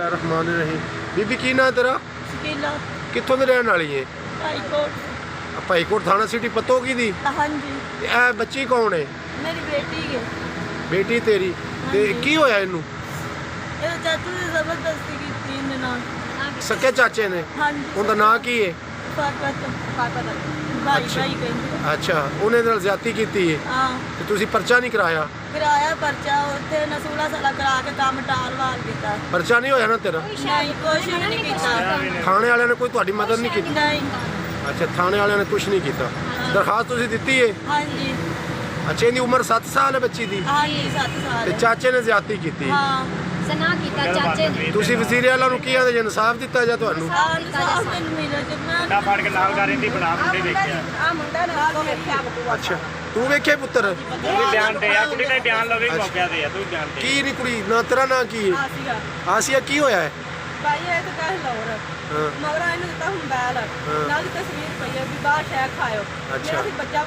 रहमान बीबी की ना तेरा शकीला कित्थों दे रहन वाली है? हाईकोर्ट। भाईकोट थाना सिटी पतो की दी? हाँ जी ए बच्ची कौन है? मेरी बेटी है। बेटी तेरी ते की होया इनू? ये चाचू ने जबरदस्ती की तीन नाल। सके चाचे ने? हाँ जी उनका नाम की है? पापा भाई अच्छा। भाई कहते अच्छा उन्हें नाल ज्यादती कीती है हाँ ते तुसी पर्चा नहीं कराया? किराया पर्चा उत्थे ना 16 साल करा के काम टाल वाल किया। पर्चा नहीं होया ना तेरा? नहीं कुछ भी नहीं किया। थाने वाले ने कोई ਤੁਹਾਡੀ मदद नहीं की? नहीं अच्छा थाने वाले ने कुछ नहीं किया। दरखास्त तुसी दित्ती है? हाँ जी अच्छा इनकी उम्र 7 साल है बच्ची दी हाँ जी 7 साल ते है। चाचे ने ज्यादती कीती? हाँ सना कीता चाचे ने। ਤੁਸੀਂ ਵਜ਼ੀਰ ਆਲਾ ਨੂੰ ਕੀ ਆਂਦੇ ਜੇ ਇਨਸਾਫ ਦਿੱਤਾ ਜਾ ਤੁਹਾਨੂੰ? साफ दिन मिला जब मैं ਮੁੰਡਾ ਫੜ ਕੇ ਨਾਲ ਕਰ ਰਹੀ ਬਣਾ ਮੁੰਡੇ ਵੇਖਿਆ आ मुंडा ना देखा ਅੱਛਾ ਤੂੰ ਵੇਖੇ ਪੁੱਤਰ ਤੂੰ ਬਿਆਨ ਦੇ ਆ ਕੁੜੀ ਦਾ ਬਿਆਨ ਲਵੇ ਮੌਕਿਆ ਦੇ ਆ ਤੂੰ ਬਿਆਨ ਦੇ ਕੀ ਨਹੀਂ ਕੁੜੀ ਨਾ ਤੇਰਾ ਨਾਂ ਕੀ ਹੈ? आसिया ਆਸੀਆ ਕੀ ਹੋਇਆ ਹੈ? ਭਾਈ ਇਹ ਤਾਂ ਕਹਿ ਲੌਰ ਹਾਂ ਮਗਰ ਇਹਨੂੰ ਦਿੱਤਾ ਹੁੰਦਾ ਨਾਲ ਦੀ ਤਸਵੀਰ ਪਈ ਹੈ ਵੀ ਬਾਹਰ ਸ਼ੈਕ ਖਾਇਓ ਅੱਛਾ। ਮੇਰਾ ਸੀ ਬੱਚਾ